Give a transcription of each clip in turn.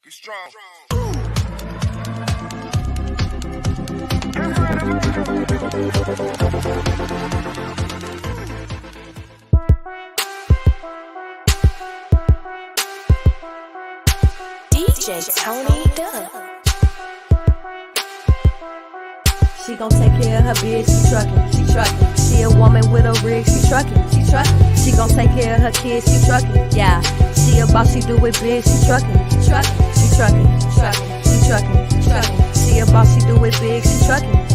Be strong. DJ Tony Duck. She gon' take care of her bitch, she truckin'. She a woman with a rig, she truckin'. She gon' take care of her kids, she truckin'. Yeah, she a boss, she do it big, she truckin'. She truckin'. She a boss, she do it big, she truckin'.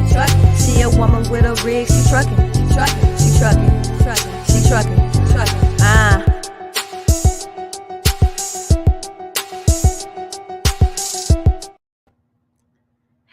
She a woman with a rig, she truckin'. She truckin'.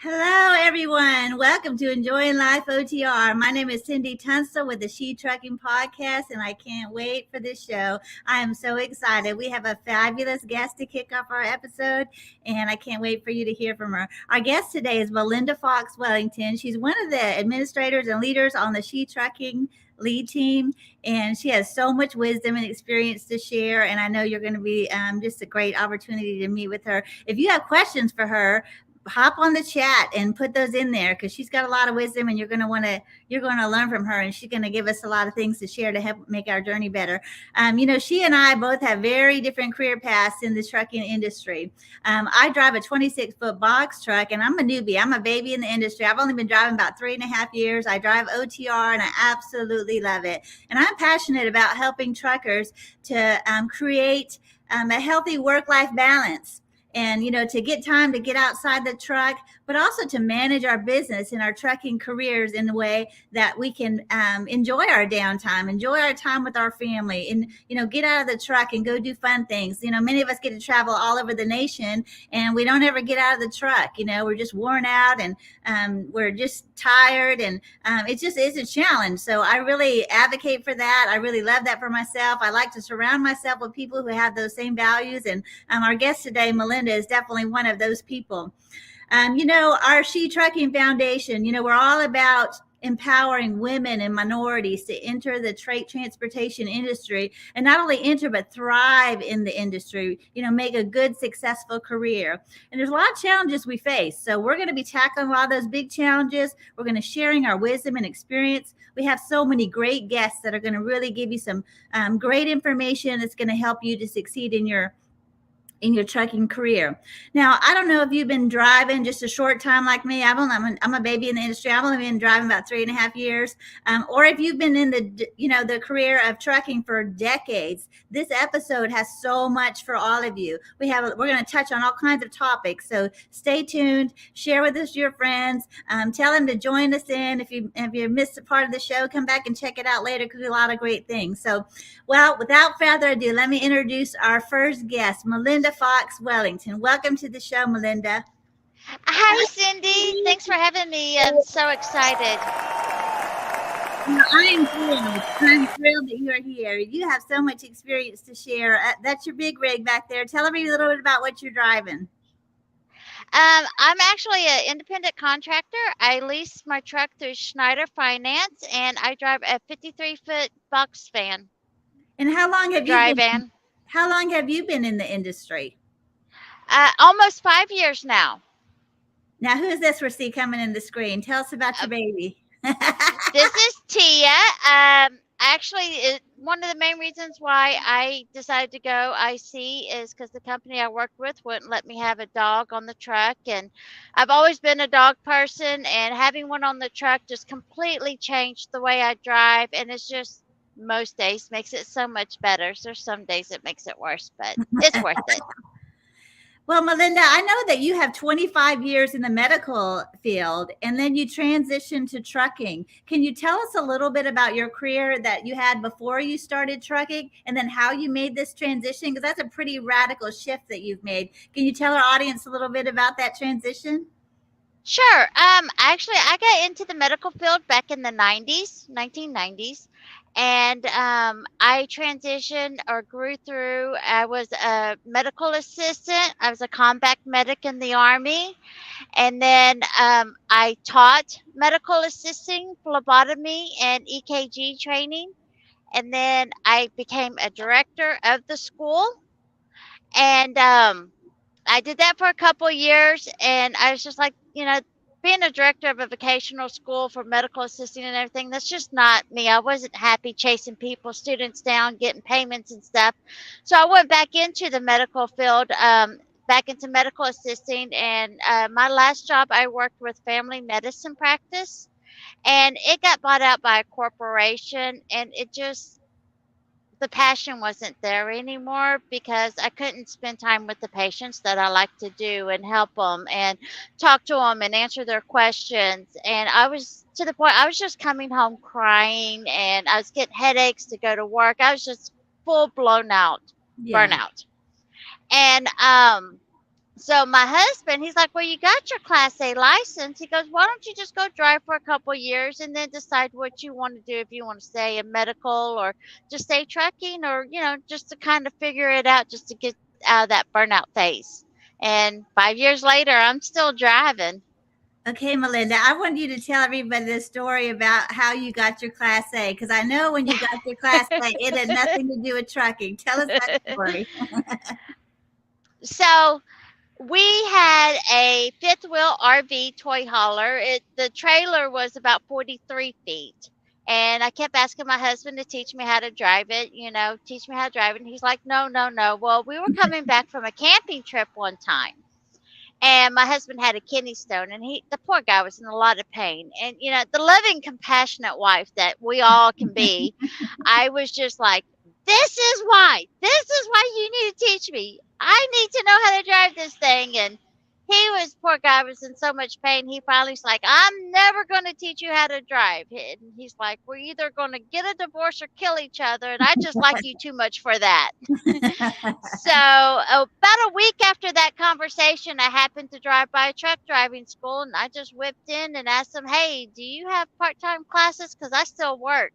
Hello, everyone. Welcome to Enjoying Life OTR. My name is Cindy Tunstall with the She Trucking Podcast, and I can't wait for this show. I am so excited. We have a fabulous guest to kick off our episode, and I can't wait for you to hear from her. Our guest today is Malinda Fox Wellington. She's one of the administrators and leaders on the She Trucking lead team, and she has so much wisdom and experience to share, and I know you're going to be just a great opportunity to meet with her. If you have questions for her, hop on the chat and put those in there, because she's got a lot of wisdom, and you're going to learn from her, and she's going to give us a lot of things to share to help make our journey better. She and I both have very different career paths in the trucking industry. I drive a 26-foot box truck, and I'm a newbie. I'm a baby in the industry. I've only been driving about 3.5 years. I drive OTR, and I absolutely love it. And I'm passionate about helping truckers to create a healthy work-life balance. And, to get time to get outside the truck, but also to manage our business and our trucking careers in a way that we can enjoy our downtime, enjoy our time with our family, and, get out of the truck and go do fun things. Many of us get to travel all over the nation, and we don't ever get out of the truck. We're just worn out, and we're just tired, and it just is a challenge. So I really advocate for that. I really love that for myself. I like to surround myself with people who have those same values. And our guest today, Malinda, is definitely one of those people. Our She Trucking Foundation, we're all about empowering women and minorities to enter the transportation industry, and not only enter, but thrive in the industry, make a good, successful career. And there's a lot of challenges we face. So we're going to be tackling a lot of those big challenges. We're going to sharing our wisdom and experience. We have so many great guests that are going to really give you some great information that's going to help you to succeed in your trucking career. Now, I don't know if you've been driving just a short time like me. I'm a baby in the industry. I've only been driving about 3.5 years. Or if you've been in the career of trucking for decades. This episode has so much for all of you. We're going to touch on all kinds of topics. So stay tuned. Share with us your friends. Tell them to join us in. If you missed a part of the show, come back and check it out later, because there's a lot of great things. So, well, without further ado, let me introduce our first guest, Malinda Fox Wellington. Welcome to the show, Malinda. Hi, Cindy. Thanks for having me. I'm so excited. I am thrilled. I'm thrilled that you're here. You have so much experience to share. That's your big rig back there. Tell everybody a little bit about what you're driving. I'm actually an independent contractor. I lease my truck through Schneider Finance, and I drive a 53-foot box van. And how long have you been in the industry? Almost 5 years now. Now, who is this we see coming in the screen? Tell us about your baby. This is Tia. Actually, one of the main reasons why I decided to go IC is because the company I worked with wouldn't let me have a dog on the truck. And I've always been a dog person, and having one on the truck just completely changed the way I drive. And it's just, most days makes it so much better. So there's some days it makes it worse, but it's worth it. Well, Malinda, I know that you have 25 years in the medical field, and then you transitioned to trucking. Can you tell us a little bit about your career that you had before you started trucking, and then how you made this transition? Because that's a pretty radical shift that you've made. Can you tell our audience a little bit about that transition? Sure. Actually, I got into the medical field back in the 1990s. And I transitioned or grew through. I was a medical assistant. I was a combat medic in the Army. And then I taught medical assisting, phlebotomy, and EKG training. And then I became a director of the school. And I did that for a couple of years, and I was just like, being a director of a vocational school for medical assisting and everything, that's just not me. I wasn't happy chasing people, students down, getting payments and stuff. So I went back into the medical field, back into medical assisting. And my last job, I worked with family medicine practice, and it got bought out by a corporation, and it just, the passion wasn't there anymore because I couldn't spend time with the patients that I like to do and help them and talk to them and answer their questions. And I was to the point I was just coming home crying, and I was getting headaches to go to work. I was just full blown out, Yeah. burnout. And so my husband, he's like, well, you got your Class A license. He goes, why don't you just go drive for a couple of years and then decide what you want to do, if you want to stay in medical or just stay trucking, or, just to kind of figure it out, just to get out of that burnout phase. And 5 years later, I'm still driving. Okay, Malinda, I want you to tell everybody the story about how you got your Class A, because I know when you got your Class A, it had nothing to do with trucking. Tell us that story. So we had a fifth wheel RV toy hauler. The trailer was about 43 feet. And I kept asking my husband to teach me how to drive it, teach me how to drive it. And he's like, no, no, no. Well, we were coming back from a camping trip one time, and my husband had a kidney stone, and the poor guy was in a lot of pain. And, the loving, compassionate wife that we all can be, I was just like, this is why you need to teach me. I need to know how to drive this thing. And poor guy was in so much pain. He finally's like, I'm never going to teach you how to drive. And he's like, we're either going to get a divorce or kill each other. And I just like you too much for that. So about a week after that conversation, I happened to drive by a truck driving school, and I just whipped in and asked them, hey, do you have part-time classes? Because I still work.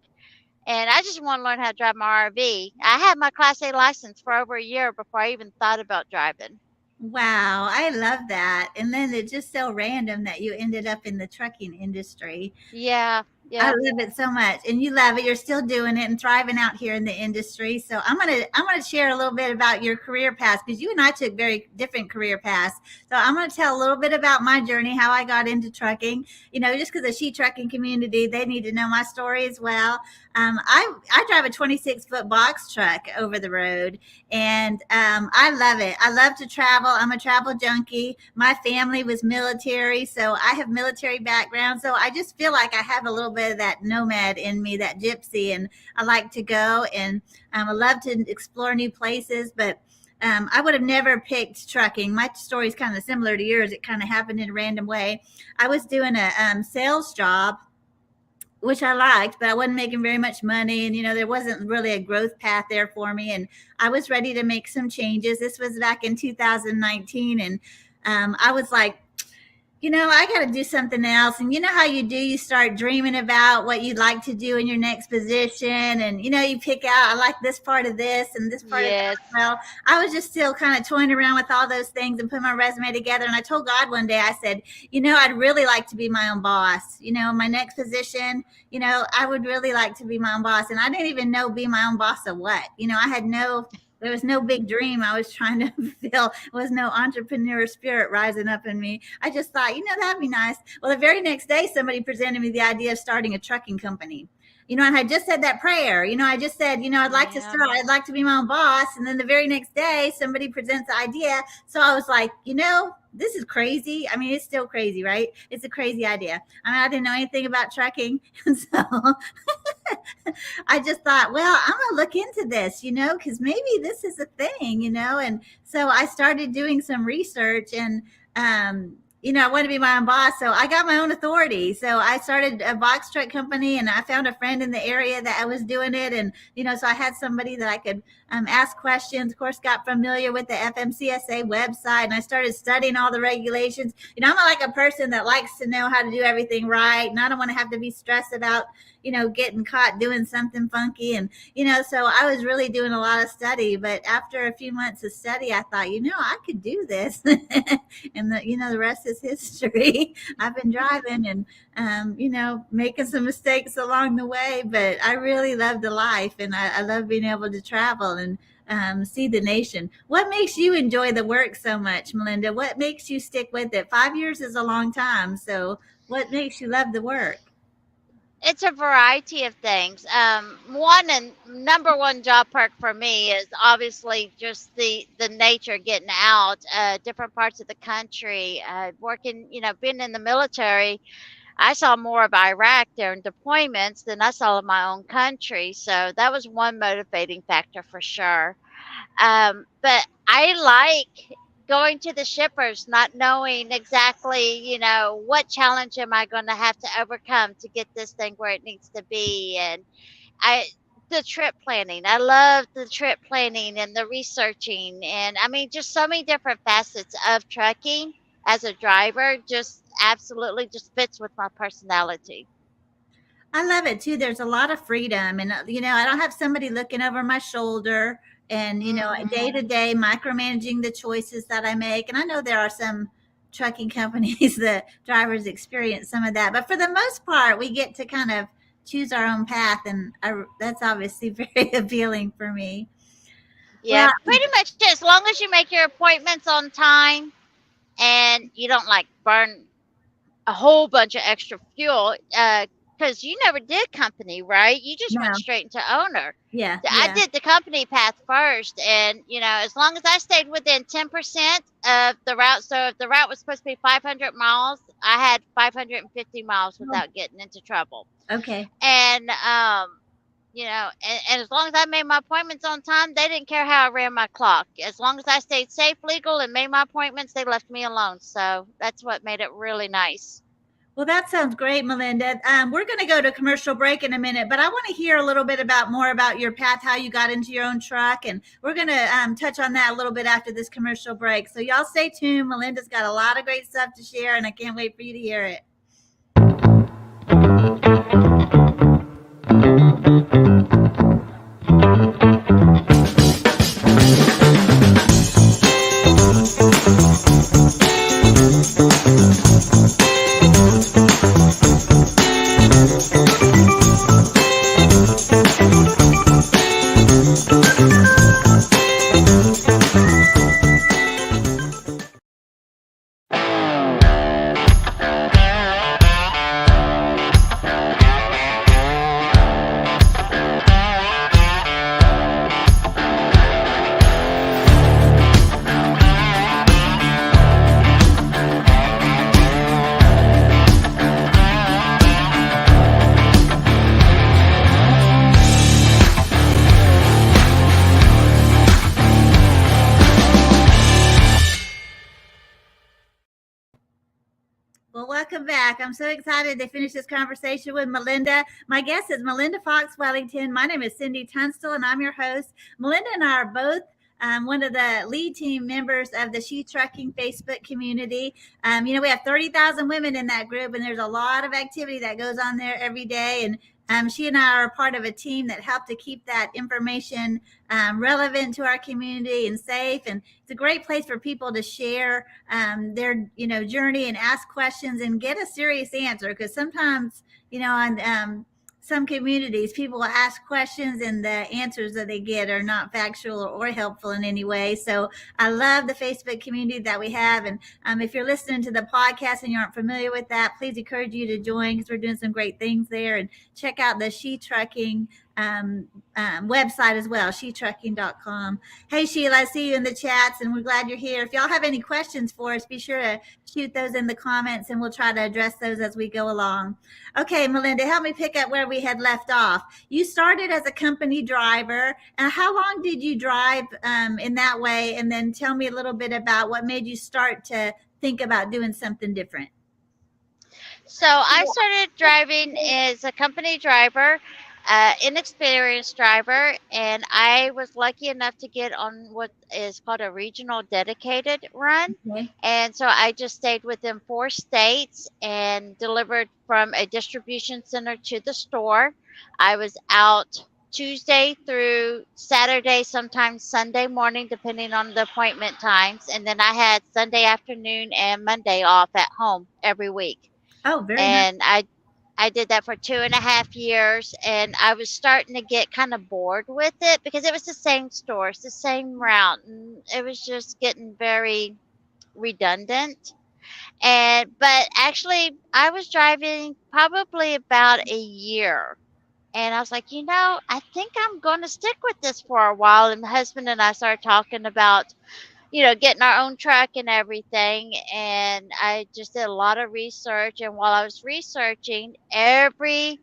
And I just want to learn how to drive my RV. I had my Class A license for over a year before I even thought about driving. Wow, I love that. And then it's just so random that you ended up in the trucking industry. Yeah. I love it so much, and you love it. You're still doing it and thriving out here in the industry. So I'm gonna share a little bit about your career path, because you and I took very different career paths. So I'm gonna tell a little bit about my journey, how I got into trucking. Just because the sheep trucking community, they need to know my story as well. I drive a 26-foot box truck over the road, and I love it. I love to travel. I'm a travel junkie. My family was military, so I have military background. So I just feel like I have a little bit of that nomad in me, that gypsy, and I like to go, and I love to explore new places. But I would have never picked trucking. My story is kind of similar to yours. It kind of happened in a random way. I was doing a sales job, which I liked, but I wasn't making very much money. And, there wasn't really a growth path there for me. And I was ready to make some changes. This was back in 2019. And I was like, I got to do something else. And you know how you start dreaming about what you'd like to do in your next position. And, you pick out, I like this part of this and this part of that. Well, I was just still kind of toying around with all those things and putting my resume together. And I told God one day, I said, I'd really like to be my own boss. My next position, I would really like to be my own boss. And I didn't even know be my own boss of what. There was no big dream I was trying to fulfill. There was no entrepreneur spirit rising up in me. I just thought, that'd be nice. Well, the very next day, somebody presented me the idea of starting a trucking company. And I just said that prayer. I just said, I'd like to start. I'd like to be my own boss. And then the very next day, somebody presents the idea. So I was like, this is crazy. I mean, it's still crazy, right? It's a crazy idea. I didn't know anything about trucking. And so I just thought, well, I'm going to look into this, because maybe this is a thing, And so I started doing some research, and, I want to be my own boss. So I got my own authority. So I started a box truck company, and I found a friend in the area that I was doing it. And, so I had somebody that I could ask questions, of course, got familiar with the FMCSA website, and I started studying all the regulations. I'm like a person that likes to know how to do everything right. And I don't want to have to be stressed about, getting caught doing something funky. And, so I was really doing a lot of study. But after a few months of study, I thought, I could do this. And the rest is history. I've been driving and, making some mistakes along the way, but I really love the life, and I love being able to travel. And see the nation. What makes you enjoy the work so much, Malinda? What makes you stick with it? 5 years is a long time. So, what makes you love the work? It's a variety of things. One and number one job perk for me is obviously just the nature, getting out, different parts of the country, working. Being in the military, I saw more of Iraq during deployments than I saw of my own country. So that was one motivating factor for sure. But I like going to the shippers, not knowing exactly, what challenge am I going to have to overcome to get this thing where it needs to be. And I, the trip planning, I love the trip planning and the researching. And I mean, just so many different facets of trucking as a driver just absolutely just fits with my personality. I love it too. There's a lot of freedom, and I don't have somebody looking over my shoulder, and day Hmm. to day micromanaging the choices that I make. And I know there are some trucking companies that drivers experience some of that, but for the most part, we get to kind of choose our own path, and that's obviously very appealing for me. Yeah, Well, pretty much as long as you make your appointments on time and you don't like burn a whole bunch of extra fuel, because you never did company, right? You just went no, straight into owner. yeah, I yeah, did the company path first, and as long as I stayed within 10% of the route. So if the route was supposed to be 500 miles, I had 550 miles oh, without getting into trouble. okay. And and as long as I made my appointments on time, they didn't care how I ran my clock. As long as I stayed safe, legal, and made my appointments, they left me alone. So that's what made it really nice. Well, that sounds great, Melinda. We're going to go to commercial break in a minute, but I want to hear a little bit about more about your path, how you got into your own truck, and we're going to touch on that a little bit after this commercial break. So y'all stay tuned. Melinda's got a lot of great stuff to share, and I can't wait for you to hear it. Well, welcome back. I'm so excited to finish this conversation with Malinda. My guest is Malinda Fox Wellington. My name is Cindy Tunstall, and I'm your host. Malinda and I are both one of the lead team members of the She Trucking Facebook community. We have 30,000 women in that group, and there's a lot of activity that goes on there every day. And she and I are part of a team that help to keep that information relevant to our community and safe. And it's a great place for people to share their journey and ask questions and get a serious answer, because sometimes on some communities people will ask questions and the answers that they get are not factual or helpful in any way. So I love the Facebook community that we have. And if you're listening to the podcast and you aren't familiar with that, please encourage you to join, because we're doing some great things there. And check out the She Trucking website as well, shetrucking.com. Hey, Sheila, I see you in the chats, and we're glad you're here. If y'all have any questions for us, be sure to shoot those in the comments, and we'll try to address those as we go along. Okay, Malinda, help me pick up where we had left off. You started as a company driver. How long did you drive in that way? And then tell me a little bit about what made you start to think about doing something different. So I started driving as a company driver, inexperienced driver, and I was lucky enough to get on what is called a regional dedicated run. Okay. And so I just stayed within 4 states and delivered from a distribution center to the store. I was out Tuesday through Saturday, sometimes Sunday morning, depending on the appointment times. And then I had Sunday afternoon and Monday off at home every week. Oh, very nice. And I did that for 2.5 years, and I was starting to get kind of bored with it because it was the same stores, the same route, and it was just getting very redundant. But actually, I was driving probably about a year, and I was like, I think I'm going to stick with this for a while. And my husband and I started talking about, getting our own truck and everything. And I just did a lot of research. And while I was researching, every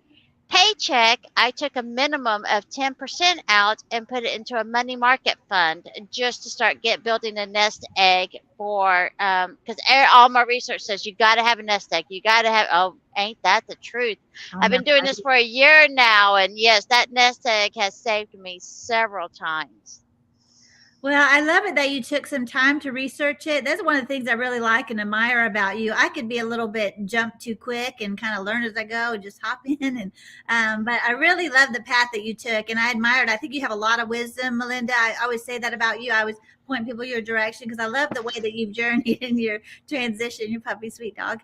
paycheck, I took a minimum of 10% out and put it into a money market fund just to start building a nest egg for, because all my research says you got to have a nest egg. You got to have, oh, ain't that the truth? Oh, I've no. been doing this for a year now. And yes, that nest egg has saved me several times. Well, I love it that you took some time to research it. That's one of the things I really like and admire about you. I could be a little bit jump too quick and kind of learn as I go and just hop in. But I really love the path that you took, and I admire it. I think you have a lot of wisdom, Malinda. I always say that about you. I always point people your direction because I love the way that you've journeyed in your transition. Your puppy, sweet dog.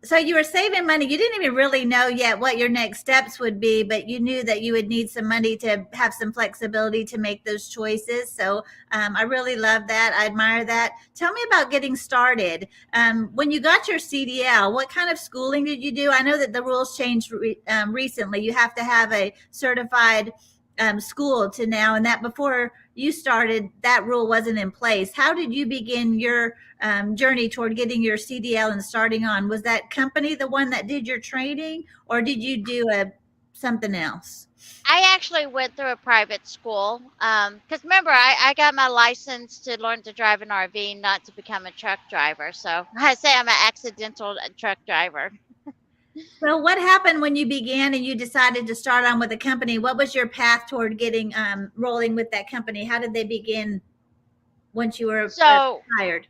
So you were saving money. You didn't even really know yet what your next steps would be, but you knew that you would need some money to have some flexibility to make those choices. So I really love that. I admire that. Tell me about getting started. When you got your CDL, what kind of schooling did you do? I know that the rules changed recently. You have to have a certified school to now, and that before you started, that rule wasn't in place. How did you begin your journey toward getting your CDL and starting on? Was that company the one that did your training, or did you do something else? I actually went through a private school because remember, I got my license to learn to drive an RV, not to become a truck driver. So I say I'm an accidental truck driver. So what happened when you began and you decided to start on with a company? What was your path toward getting rolling with that company? How did they begin once you were hired?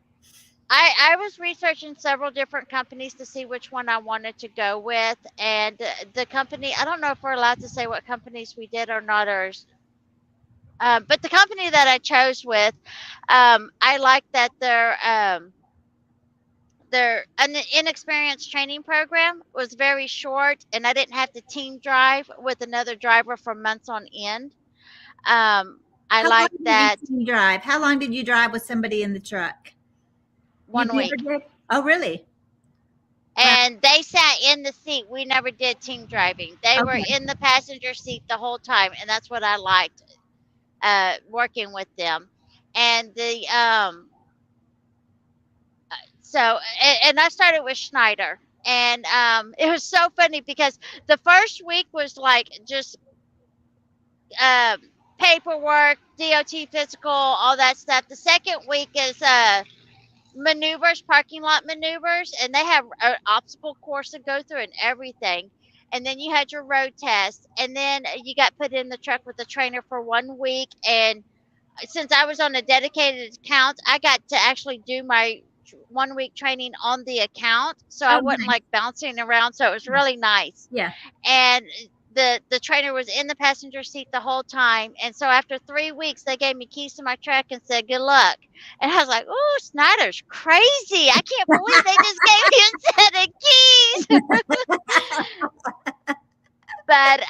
I was researching several different companies to see which one I wanted to go with. And the company, I don't know if we're allowed to say what companies we did or not, but the company that I chose with, I like that their an inexperienced training program was very short, and I didn't have to team drive with another driver for months on end. I like that. Drive. How long did you drive with somebody in the truck? 1 week. Oh, really? And they sat in the seat. We never did team driving. They were in the passenger seat the whole time, and that's what I liked working with them. And and I started with Schneider, and it was so funny because the first week was like just paperwork, DOT physical, all that stuff. The second week is maneuvers, parking lot maneuvers, and they have an obstacle course to go through and everything. And then you had your road test, and then you got put in the truck with the trainer for 1 week. And since I was on a dedicated account, I got to actually do my 1 week training on the account, so I wasn't like bouncing around. So it was really nice. Yeah. And the trainer was in the passenger seat the whole time. And so after 3 weeks, they gave me keys to my truck and said, good luck. And I was like, oh, Snyder's crazy. I can't believe they just gave me a set of keys. But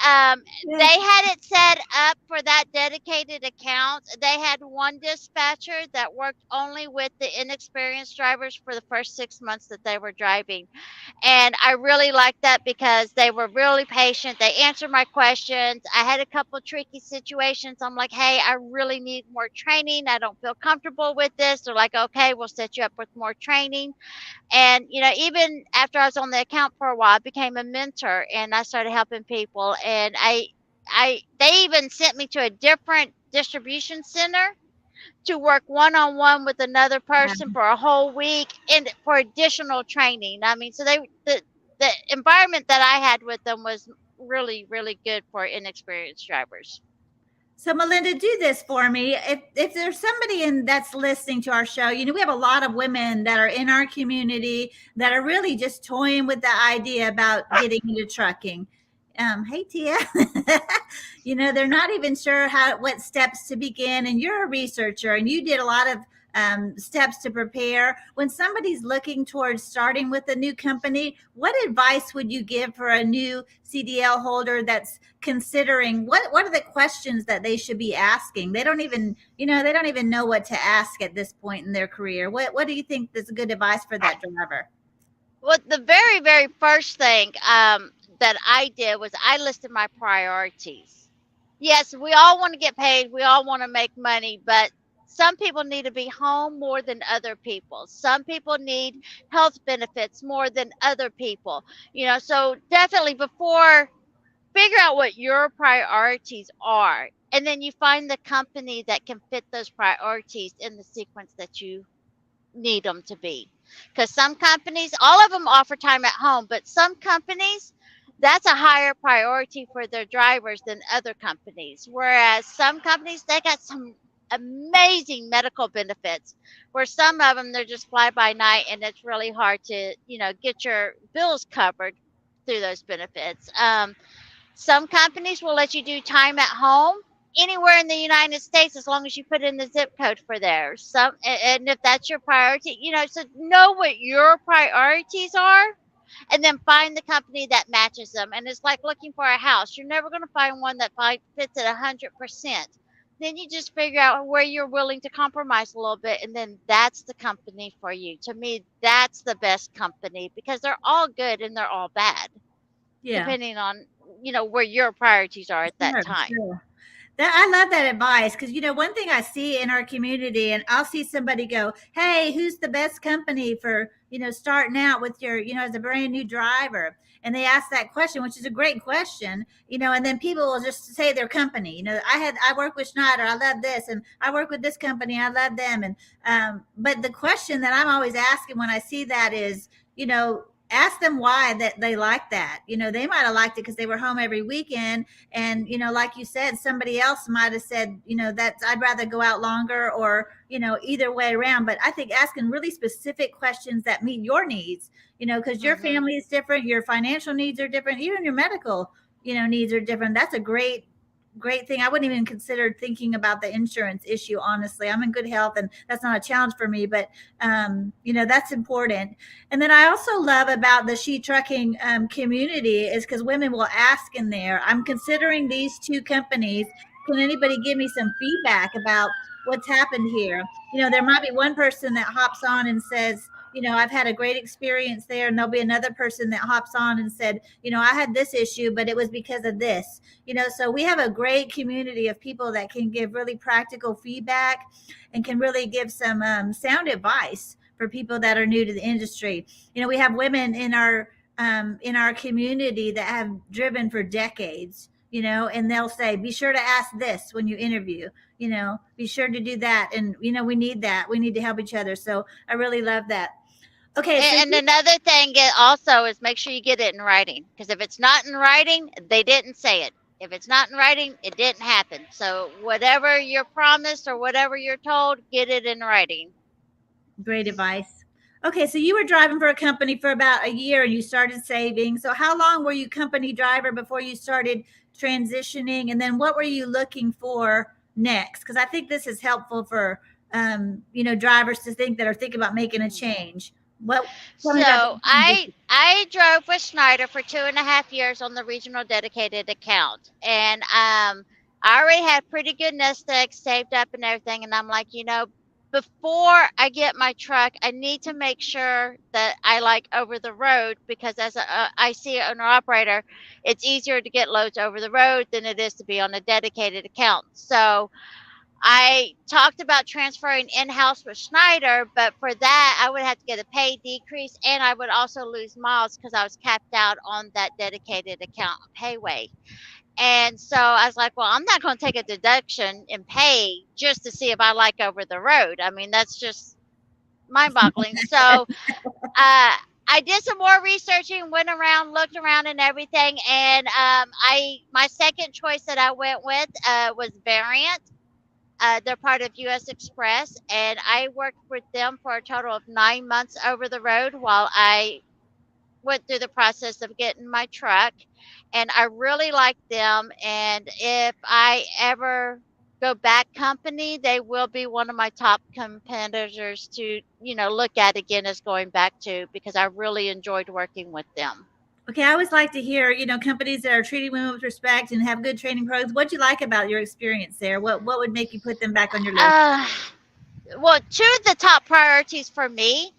they had it set up for that dedicated account. They had one dispatcher that worked only with the inexperienced drivers for the first 6 months that they were driving. And I really liked that because they were really patient. They answered my questions. I had a couple tricky situations. I'm like, hey, I really need more training. I don't feel comfortable with this. They're like, okay, we'll set you up with more training. And, even after I was on the account for a while, I became a mentor and I started helping people. And they even sent me to a different distribution center to work one-on-one with another person for a whole week and for additional training. I mean, so the environment that I had with them was really, really good for inexperienced drivers. So Malinda, do this for me. If there's somebody that's listening to our show, we have a lot of women that are in our community that are really just toying with the idea about getting into trucking. Hey, Tia, they're not even sure what steps to begin. And you're a researcher and you did a lot of steps to prepare. When somebody's looking towards starting with a new company, what advice would you give for a new CDL holder that's considering what are the questions that they should be asking? They don't even, they don't even know what to ask at this point in their career. What do you think is good advice for that driver? Well, the very, very first thing that I did was I listed my priorities. Yes, we all want to get paid. We all want to make money, but some people need to be home more than other people. Some people need health benefits more than other people. So definitely before, figure out what your priorities are, and then you find the company that can fit those priorities in the sequence that you need them to be. Because some companies, all of them offer time at home, but some companies, that's a higher priority for their drivers than other companies. Whereas some companies, they got some amazing medical benefits, where some of them, they're just fly by night, and it's really hard to, get your bills covered through those benefits. Some companies will let you do time at home anywhere in the United States as long as you put in the zip code for there. And if that's your priority, so know what your priorities are, and then find the company that matches them. And it's like looking for a house. You're never going to find one that fits at 100%. Then you just figure out where you're willing to compromise a little bit, and then that's the company for you. To me, that's the best company, because they're all good and they're all bad, Yeah. depending on where your priorities are at that Sure, time. sure. I love that advice, because one thing I see in our community, and I'll see somebody go, "Hey, who's the best company for starting out with your as a brand new driver?" And they ask that question, which is a great question, and then people will just say their company. I work with Schneider, I love this, and I work with this company, I love them, and but the question that I'm always asking when I see that is, ask them why that they like that. They might have liked it because they were home every weekend, and like you said, somebody else might have said, that's, I'd rather go out longer, or either way around. But I think asking really specific questions that meet your needs, because your family is different, your financial needs are different, even your medical needs are different. That's a great thing. I wouldn't even consider thinking about the insurance issue. Honestly, I'm in good health, and that's not a challenge for me, but that's important. And then I also love about the She Trucking community is because women will ask in there, I'm considering these two companies. Can anybody give me some feedback about what's happened here? There might be one person that hops on and says, I've had a great experience there. And there'll be another person that hops on and said, I had this issue, but it was because of this. So we have a great community of people that can give really practical feedback and can really give some sound advice for people that are new to the industry. We have women in our community that have driven for decades, and they'll say, be sure to ask this when you interview, be sure to do that. And, we need that. We need to help each other. So I really love that. Okay. And another thing also is make sure you get it in writing, because if it's not in writing, they didn't say it. If it's not in writing, it didn't happen. So whatever you're promised or whatever you're told, get it in writing. Great advice. Okay, so you were driving for a company for about a year and you started saving. So how long were you company driver before you started transitioning? And then what were you looking for next? Because I think this is helpful for drivers to think that are thinking about making a change. So I drove with Schneider for 2.5 years on the regional dedicated account, and I already had pretty good nest eggs saved up and everything. And I'm like, before I get my truck, I need to make sure that I like over the road, because as a IC owner operator, it's easier to get loads over the road than it is to be on a dedicated account. So I talked about transferring in-house with Schneider, but for that, I would have to get a pay decrease, and I would also lose miles because I was capped out on that dedicated account payway. And so I was like, well, I'm not going to take a deduction in pay just to see if I like over the road. I mean, that's just mind-boggling. So I did some more researching, went around, looked around and everything, and my second choice that I went with was Variant. They're part of US Express, and I worked with them for a total of 9 months over the road while I went through the process of getting my truck. And I really liked them. And if I ever go back company, they will be one of my top competitors to, look at again as going back to, because I really enjoyed working with them. Okay, I always like to hear, companies that are treating women with respect and have good training programs. What do you like about your experience there? What would make you put them back on your list? Well, two of the top priorities for me.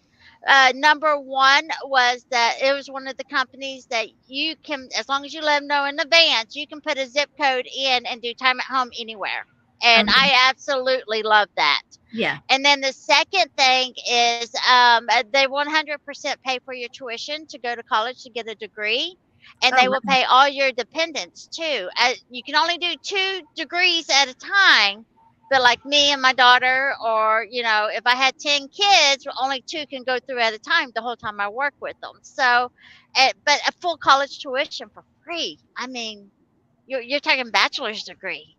Number one was that it was one of the companies that you can, as long as you let them know in advance, you can put a zip code in and do time at home anywhere. And Okay. I absolutely love that. Yeah. And then the second thing is they 100% pay for your tuition to go to college to get a degree. And Oh, they will wow. pay all your dependents too. You can only do 2 degrees at a time. But like me and my daughter, or, if I had 10 kids, only 2 can go through at a time the whole time I work with them. So, but a full college tuition for free. I mean, you're taking bachelor's degree.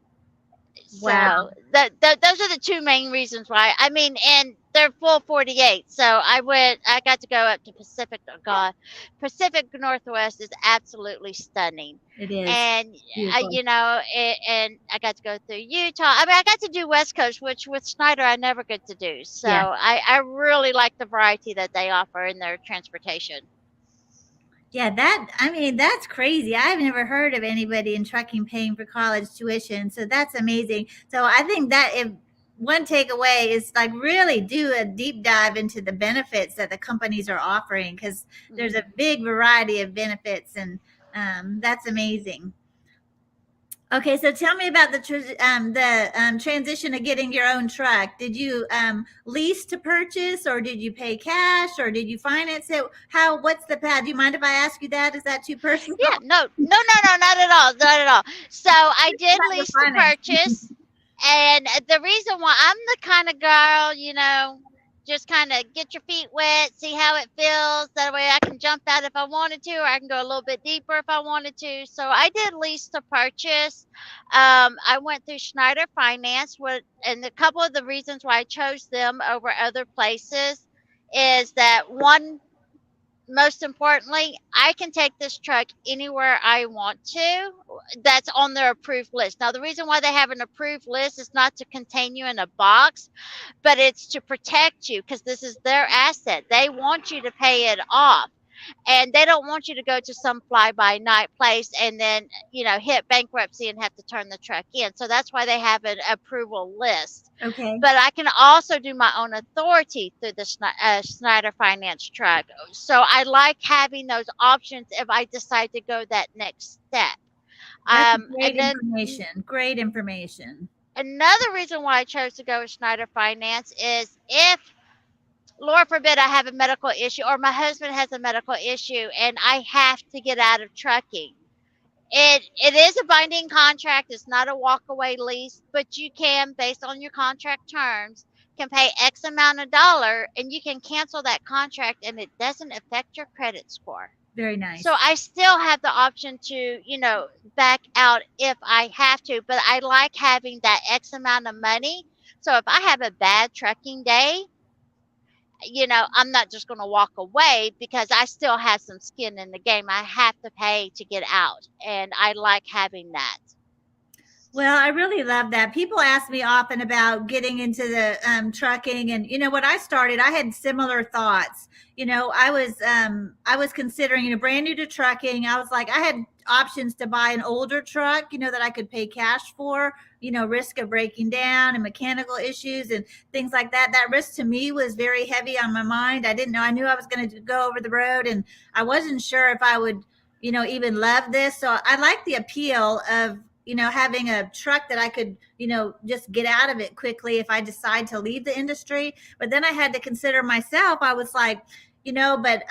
Wow. So those are the 2 main reasons why. I mean, and they're full 48. So I got to go up to Pacific. Oh God, Pacific Northwest is absolutely stunning. It is. And Beautiful. and I got to go through Utah. I mean, I got to do West Coast, which with Snyder I never get to do. So Yeah. I really like the variety that they offer in their transportation. Yeah, that's crazy. I've never heard of anybody in trucking paying for college tuition. So that's amazing. So I think that if one takeaway is like really do a deep dive into the benefits that the companies are offering, because there's a big variety of benefits, and that's amazing. Okay, so tell me about the transition of getting your own truck. Did you lease to purchase, or did you pay cash, or did you finance it? What's the path? Do you mind if I ask you that? Is that too personal? Yeah, no, not at all, not at all. So I did About the lease to finance. purchase, and the reason why I'm the kind of girl, just kind of get your feet wet, see how it feels. That way I can jump out if I wanted to, or I can go a little bit deeper if I wanted to. So I did lease to purchase. I went through Schneider Finance, and a couple of the reasons why I chose them over other places is that one, most importantly, I can take this truck anywhere I want to. That's on their approved list. Now, the reason why they have an approved list is not to contain you in a box, but it's to protect you, because this is their asset. They want you to pay it off. And they don't want you to go to some fly-by-night place and then, hit bankruptcy and have to turn the truck in. So that's why they have an approval list. Okay. But I can also do my own authority through the Schneider Finance truck. So I like having those options if I decide to go that next step. That's great information. Great information. Another reason why I chose to go with Schneider Finance is if, Lord forbid, I have a medical issue, or my husband has a medical issue and I have to get out of trucking. It is a binding contract. It's not a walk-away lease, but you can, based on your contract terms, can pay X amount of dollar, and you can cancel that contract, and it doesn't affect your credit score. Very nice. So I still have the option to, back out if I have to, but I like having that X amount of money. So if I have a bad trucking day, I'm not just going to walk away, because I still have some skin in the game. I have to pay to get out, and I like having that. Well, I really love that. People ask me often about getting into the trucking, and when I started, I had similar thoughts. I was considering, brand new to trucking. I was like, I had options to buy an older truck, that I could pay cash for, risk of breaking down and mechanical issues and things like that. That risk to me was very heavy on my mind. I didn't know. I knew I was going to go over the road, and I wasn't sure if I would, even love this. So I like the appeal of, having a truck that I could, just get out of it quickly if I decide to leave the industry. But then I had to consider myself. I was like, but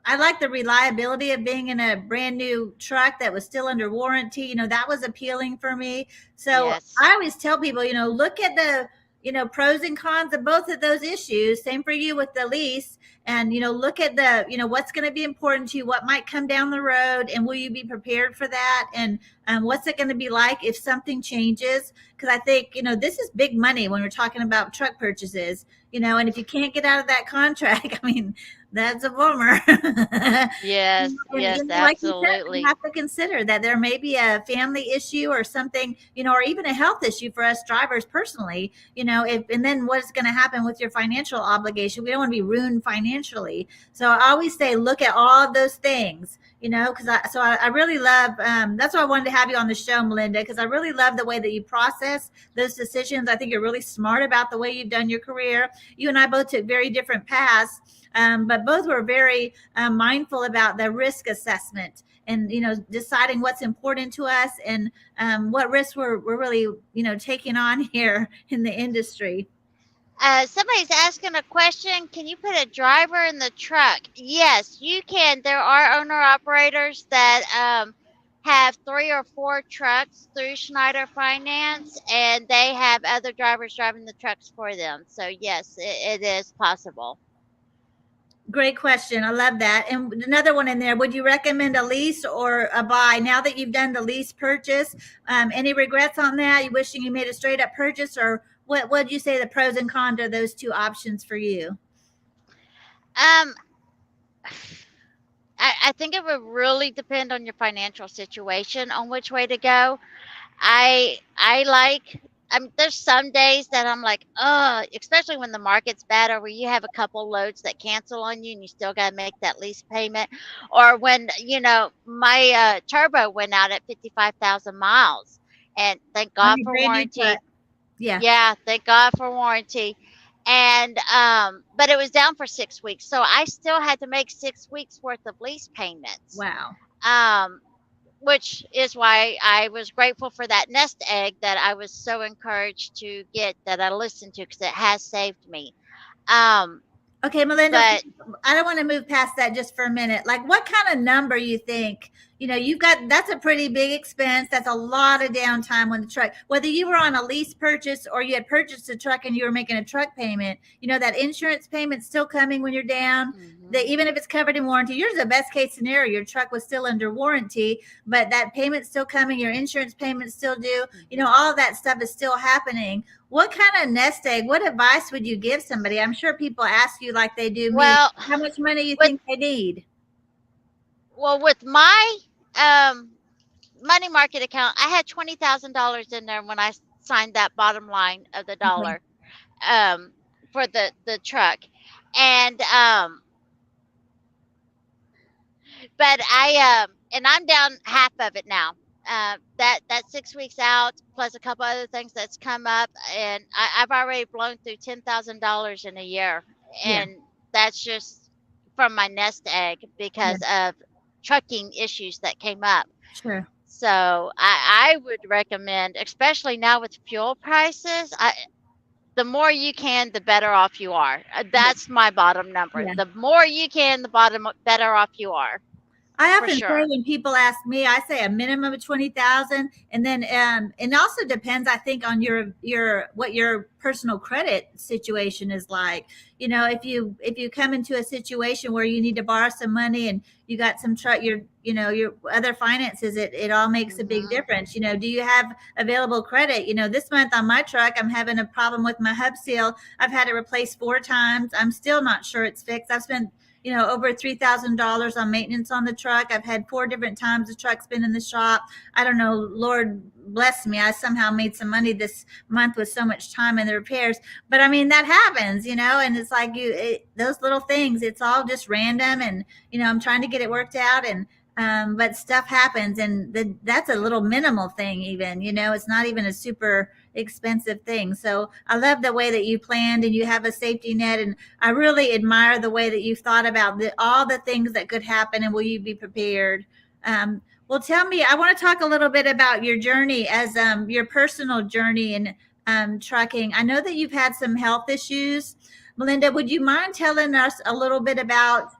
I like the reliability of being in a brand new truck that was still under warranty. That was appealing for me. So Yes. I always tell people, look at the, pros and cons of both of those issues. Same for you with the lease. And, look at the, what's going to be important to you, what might come down the road, and will you be prepared for that? And what's it going to be like if something changes? Because I think, this is big money when we're talking about truck purchases, and if you can't get out of that contract, I mean, that's a bummer. Yes, And, yes, like you said, we absolutely. have to consider that there may be a family issue or something, or even a health issue for us drivers personally, and then what's going to happen with your financial obligation? We don't want to be ruined financially. So I always say, look at all of those things, because I really love, that's why I wanted to have you on the show, Malinda, because I really love the way that you process those decisions. I think you're really smart about the way you've done your career. You and I both took very different paths, but both were very mindful about the risk assessment and deciding what's important to us and what risks we're really taking on here in the industry. Somebody's asking a question. Can you put a driver in the truck? Yes, you can. There are owner operators that have 3 or 4 trucks through Schneider Finance, and they have other drivers driving the trucks for them. So yes, it is possible. Great question. I love that. And another one in there, would you recommend a lease or a buy? Now that you've done the lease purchase, any regrets on that? You wishing you made a straight up purchase, or what would you say the pros and cons of those two options for you? Um, I think it would really depend on your financial situation on which way to go. I like. There's some days that I'm like, especially when the market's bad, or where you have a couple loads that cancel on you, and you still got to make that lease payment, or when my turbo went out at 55,000 miles, and thank On God your for brand new truck. warranty. Yeah. Yeah, thank God for warranty. And but it was down for 6 weeks, so I still had to make 6 weeks worth of lease payments. Wow. Um, which is why I was grateful for that nest egg that I was so encouraged to get, that I listened to, because it has saved me. Um, Okay, Melinda, but I don't want to move past that just for a minute. Like, what kind of number you think? You've got, that's a pretty big expense. That's a lot of downtime on the truck. Whether you were on a lease purchase or you had purchased a truck and you were making a truck payment, that insurance payment's still coming when you're down. That mhm, even if it's covered in warranty, yours is the best case scenario. Your truck was still under warranty, but that payment's still coming. Your insurance payment's still due. mhm. All of that stuff is still happening. What kind of nest egg, what advice would you give somebody? I'm sure people ask you like they do me, Well, how much money you with think they need? with my um, money market account, I had $20,000 in there when I signed that bottom line of the Okay. dollar, um, for the truck, and but and I'm down half of it now. That 6 weeks out, plus a couple other things that's come up, and I've already blown through $10,000 in a year, Yeah, and that's just from my nest egg yeah, because of trucking issues that came up. sure. So I would recommend, especially now with fuel prices, the more you can, the better off you are. Yeah, That's my bottom number. yeah. The more you can, the bottom better off you are, I for often say sure. when people ask me, I say a minimum of 20,000, and then it also depends, I think, on your what your personal credit situation is like. If you come into a situation where you need to borrow some money and you got some your other finances, it all makes a big Hmm. difference. Do you have available credit? This month on my truck, I'm having a problem with my hub seal. I've had it replaced 4 times. I'm still not sure it's fixed. I've spent over $3,000 on maintenance on the truck. I've had 4 different times the truck's been in the shop. I don't know, Lord bless me. I somehow made some money this month with so much time in the repairs. But I mean, that happens, and it's like those little things, it's all just random. And, I'm trying to get it worked out. And, but stuff happens, and that's a little minimal thing, even, it's not even a super expensive thing. So I love the way that you planned and you have a safety net. And I really admire the way that you've thought about all the things that could happen, and will you be prepared? Well, tell me, I want to talk a little bit about your journey as your personal journey in trucking. I know that you've had some health issues. Melinda, would you mind telling us a little bit about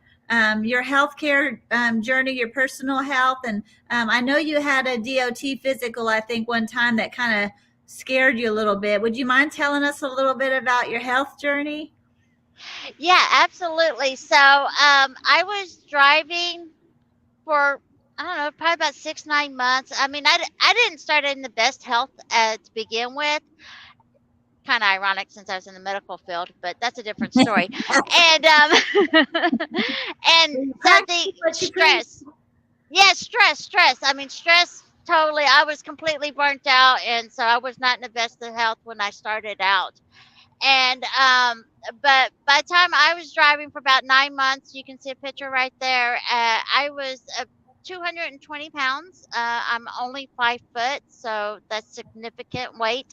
your healthcare journey, your personal health? And I know you had a DOT physical, I think, one time that kind of scared you a little bit. Would you mind telling us a little bit about your health journey? Yeah, absolutely. So, I was driving for, I don't know, probably about 6, 9 months. I mean, I didn't start in the best health to begin with. kind of ironic since I was in the medical field, but that's a different story. And and You so practice the what you preach. stress. Yeah, stress. I mean, stress totally. I was completely burnt out, and so I was not in the best of health when I started out. And but by the time I was driving for about 9 months, you can see a picture right there. I was 220 pounds. I'm only 5 foot, so that's significant weight.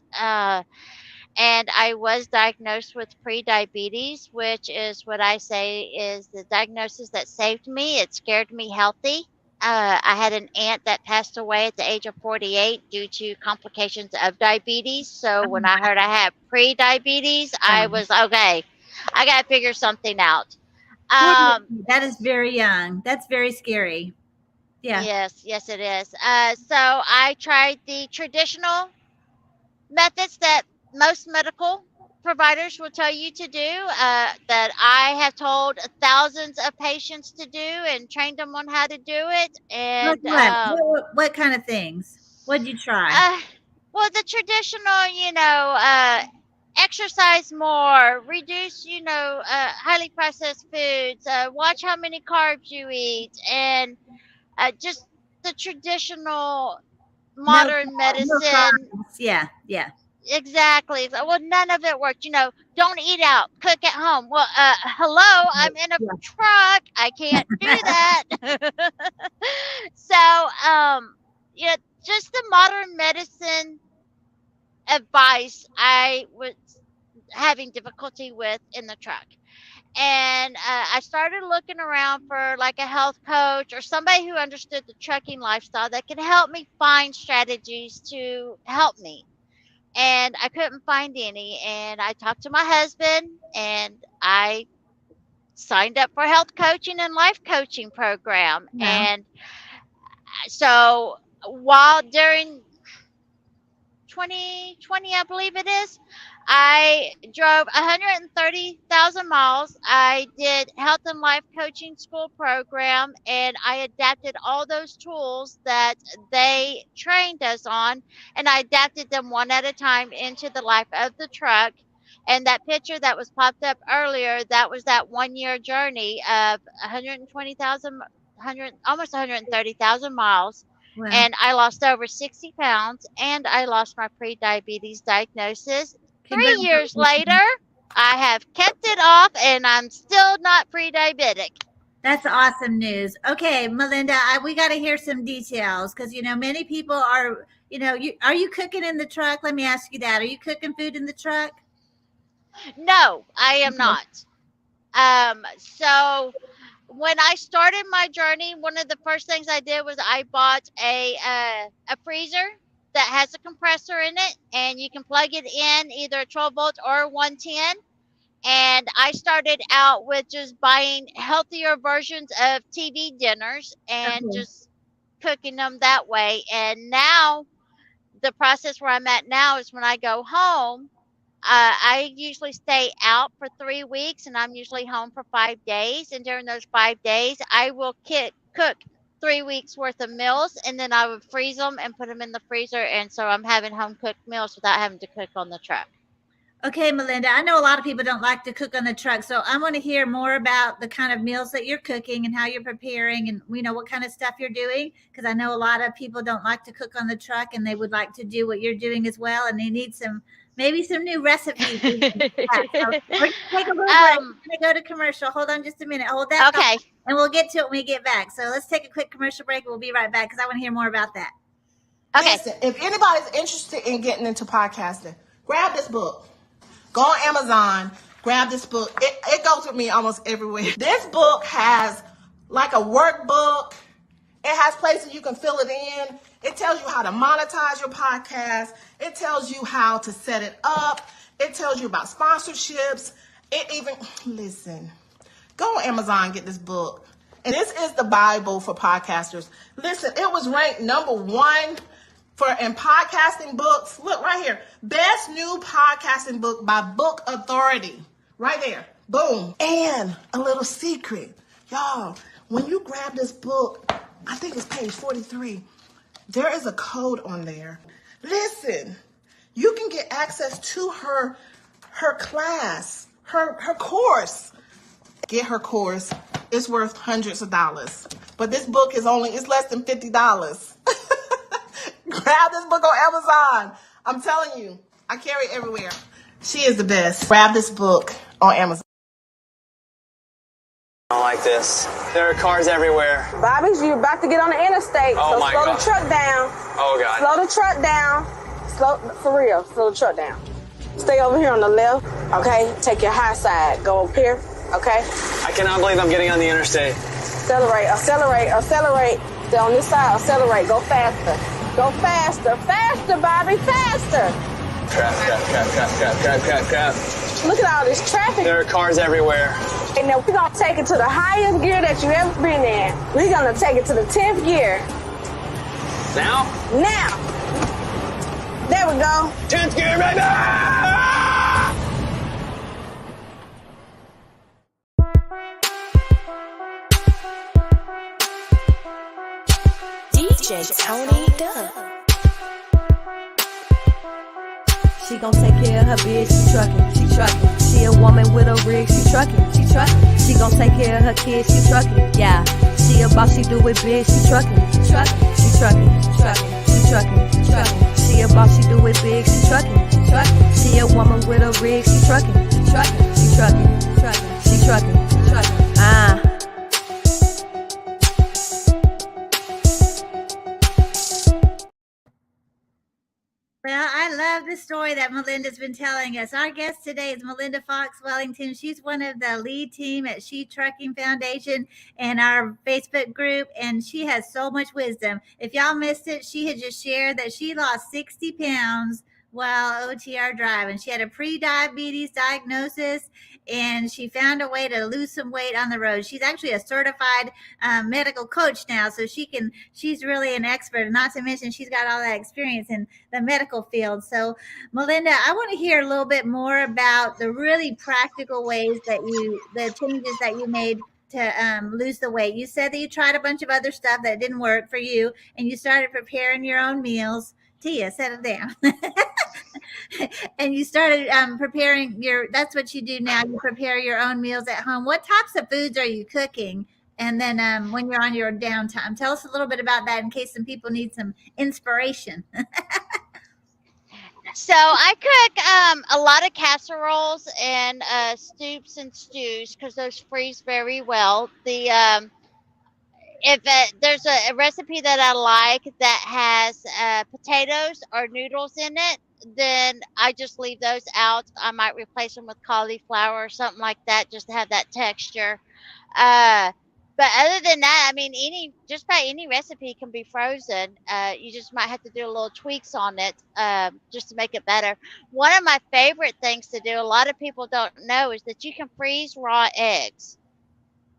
And I was diagnosed with pre-diabetes, which is what I say is the diagnosis that saved me. It scared me healthy. I had an aunt that passed away at the age of 48 due to complications of diabetes. So when I heard I had pre-diabetes, I was okay. I got to figure something out. That is very young. That's very scary. Yeah. Yes, it is. So I tried the traditional methods that most medical providers will tell you to do, that I have told thousands of patients to do and trained them on how to do it. Like And what? What kind of things? What'd you try? uh, well, the traditional, exercise more, reduce, highly processed foods, watch how many carbs you eat, and just the traditional No, modern no medicine. fries. Yeah, yeah. Exactly. Well, none of it worked. Don't eat out, cook at home. Well, hello, I'm in a Yeah. truck. I can't do that. So, just the modern medicine advice I was having difficulty with in the truck. And I started looking around for like a health coach or somebody who understood the trucking lifestyle that could help me find strategies to help me. And I couldn't find any. And I talked to my husband, and I signed up for health coaching and life coaching program. Yeah. And so while during 2020, I believe it is, I drove 130,000 miles. I did health and life coaching school program, and I adapted all those tools that they trained us on, and I adapted them one at a time into the life of the truck. And that picture that was popped up earlier, that was that 1 year journey of 120,000, almost 130,000 miles. Well, And I lost over 60 pounds, and I lost my pre-diabetes diagnosis. 3 years congratulations. later, I have kept it off, and I'm still not pre-diabetic. That's awesome news. Okay, Malinda, we got to hear some details because many people are. Are you cooking in the truck? Let me ask you that. Are you cooking food in the truck? No, I am Okay. not. So when I started my journey, one of the first things I did was I bought a freezer that has a compressor in it, and you can plug it in either a 12 volt or 110. And I started out with just buying healthier versions of TV dinners and Okay. just cooking them that way. And now the process where I'm at now is when I go home, I usually stay out for 3 weeks, and I'm usually home for 5 days. And during those 5 days, I will cook 3 weeks worth of meals, and then I would freeze them and put them in the freezer. And so I'm having home cooked meals without having to cook on the truck. Okay, Malinda, I know a lot of people don't like to cook on the truck, so I want to hear more about the kind of meals that you're cooking and how you're preparing and what kind of stuff you're doing, because I know a lot of people don't like to cook on the truck and they would like to do what you're doing as well, and they need maybe some new recipes. So we're going to take a little break. We're going to go to commercial. Hold on just a minute. Hold that Okay. thought, and we'll get to it when we get back. So let's take a quick commercial break. We'll be right back because I want to hear more about that. Okay. Listen, if anybody's interested in getting into podcasting, grab this book. Go on Amazon, grab this book. It goes with me almost everywhere. This book has like a workbook. It has places you can fill it in. It tells you how to monetize your podcast. It tells you how to set it up. It tells you about sponsorships. Listen, go on Amazon, get this book. And this is the Bible for podcasters. Listen, it was ranked #1 in podcasting books. Look right here. Best new podcasting book by Book Authority. Right there. Boom. And a little secret. Y'all, when you grab this book, I think it's page 43. There is a code on there. Listen, You can get access to her class, her course. Get her course. It's worth hundreds of dollars. But this book it's less than $50. Grab this book on Amazon. I'm telling you, I carry it everywhere. She is the best. Grab this book on Amazon. I don't like this. There are cars everywhere. Bobby, you're about to get on the interstate. Oh, so my slow God. the truck down. Oh, God. Slow the truck down. For real, slow the truck down. Stay over here on the left, okay? Take your high side. Go up here, okay? I cannot believe I'm getting on the interstate. Accelerate. Stay on this side, accelerate. Go faster. Go faster. Faster, Bobby, faster. Crap. Look at all this traffic. There are cars everywhere. And then we're gonna take it to the highest gear that you've ever been in. We're gonna take it to the 10th gear. Now? Now. There we go. 10th gear, baby! DJ Tony Duck. She gon' take care of her bitch, she truckin'. She a woman with a rig, she truckin'. She gon' take care of her kids, she truckin'. Yeah, she a boss, she do it big, she truckin'. She She a boss, she do it big, she truckin'. She a woman with a rig, she truckin'. She truckin'. Well, I love the story that Malinda's been telling us. Our guest today is Malinda Fox Wellington. She's one of the lead team at She Trucking Foundation and our Facebook group, and she has so much wisdom. If y'all missed it, she had just shared that she lost 60 pounds while OTR driving. She had a pre-diabetes diagnosis, and she found a way to lose some weight on the road. She's actually a certified medical coach now, so she's really an expert. Not to mention she's got all that experience in the medical field. So, Malinda, I want to hear a little bit more about the really practical ways the changes that you made to lose the weight. You said that you tried a bunch of other stuff that didn't work for you, and you started preparing your own meals. Tia, settle down. And you started preparing that's what you do now. You prepare your own meals at home. What types of foods are you cooking? And then when you're on your downtime, tell us a little bit about that in case some people need some inspiration. So I cook a lot of casseroles and soups and stews because those freeze very well. If there's a recipe that I like that has potatoes or noodles in it, then I just leave those out. I might replace them with cauliflower or something like that just to have that texture. But other than that, I mean, just about any recipe can be frozen. You just might have to do a little tweaks on it just to make it better. One of my favorite things to do, a lot of people don't know, is that you can freeze raw eggs.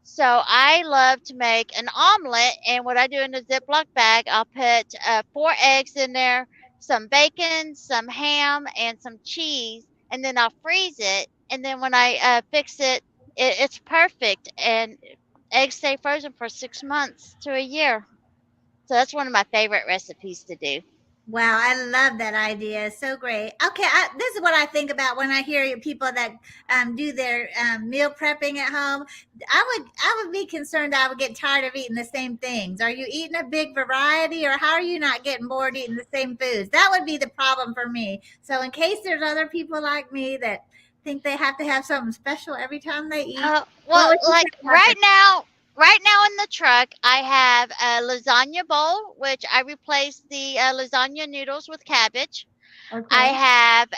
So I love to make an omelet, and what I do in a Ziploc bag, I'll put 4 eggs in there, some bacon, some ham, and some cheese, and then I'll freeze it. And then when I fix it, it's perfect, and eggs stay frozen for 6 months to a year. So that's one of my favorite recipes to do. Wow, I love that idea. So great. Okay, this is what I think about when I hear people that do their meal prepping at home. I would be concerned that I would get tired of eating the same things. Are you eating a big variety, or how are you not getting bored eating the same foods? That would be the problem for me. So in case there's other people like me that think they have to have something special every time they eat. Well, like right now in the truck, I have a lasagna bowl, which I replaced the lasagna noodles with cabbage. Okay. I have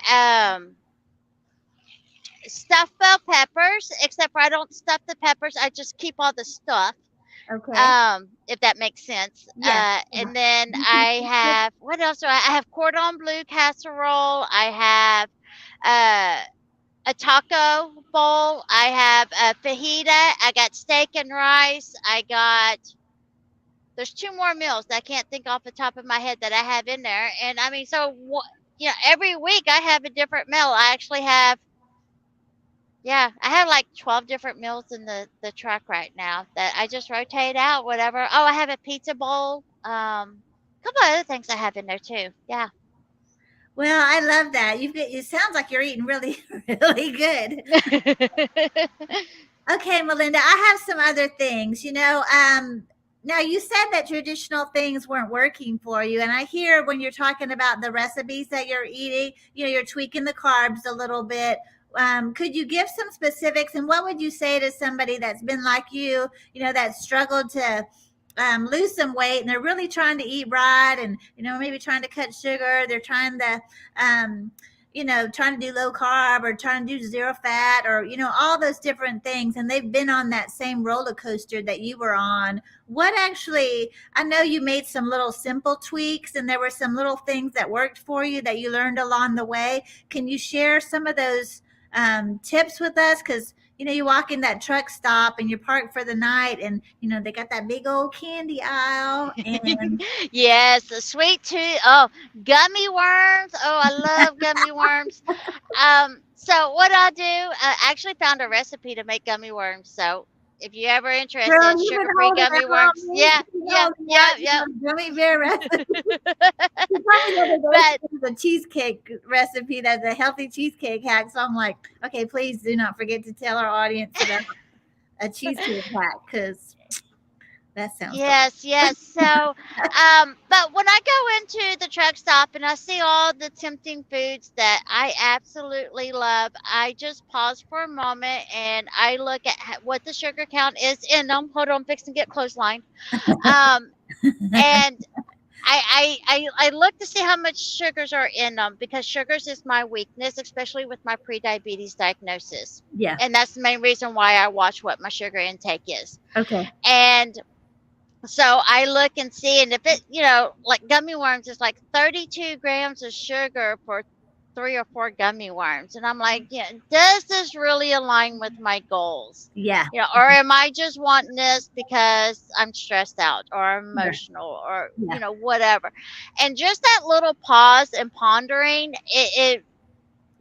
stuffed bell peppers, except for I don't stuff the peppers. I just keep all the stuff. Okay. If that makes sense. Yeah. And then I have, what else do I have? Cordon bleu casserole. I have a taco bowl. I have a fajita. I got steak and rice. There's 2 more meals that I can't think off the top of my head that I have in there. And I mean, so, every week I have a different meal. I actually have, I have like 12 different meals in the truck right now that I just rotate out, whatever. Oh, I have a pizza bowl. A couple of other things I have in there too. Yeah. Well, I love that. It sounds like you're eating really, really good. Okay, Melinda, I have some other things. Now you said that traditional things weren't working for you, and I hear when you're talking about the recipes that you're eating, you're tweaking the carbs a little bit. Could you give some specifics, and what would you say to somebody that's been like you know, that struggled to lose some weight, and they're really trying to eat right, and maybe trying to cut sugar, they're trying to trying to do low carb or trying to do zero fat, or all those different things, and they've been on that same roller coaster that you were on. What actually, I know you made some little simple tweaks, and there were some little things that worked for you that you learned along the way. Can you share some of those tips with us? Because you walk in that truck stop and you're parked for the night, and they got that big old candy aisle, and Yes, the sweet tooth. Oh, gummy worms. Oh, I love gummy worms. So what I do, I actually found a recipe to make gummy worms. So if you're ever girl, interested, you've been sugar-free holding gummy that worms. on me. Yeah, yep, yep, yep. Gummy bear recipe. You told me the other day But it was a cheesecake recipe, that's a healthy cheesecake hack. So I'm like, okay, please do not forget to tell our audience about a cheesecake hack, because that sounds yes, yes. So, but when I go into the truck stop and I see all the tempting foods that I absolutely love, I just pause for a moment and I look at what the sugar count is in them. Hold on, I'm fixing to get clotheslined. Um, and I look to see how much sugars are in them, because sugars is my weakness, especially with my pre-diabetes diagnosis. Yeah. And that's the main reason why I watch what my sugar intake is. Okay. And so I look and see, and if it, like gummy worms is like 32 grams of sugar for 3 or 4 gummy worms. And I'm like, yeah, does this really align with my goals? Yeah. Or am I just wanting this because I'm stressed out or emotional or, Yeah. whatever. And just that little pause and pondering, it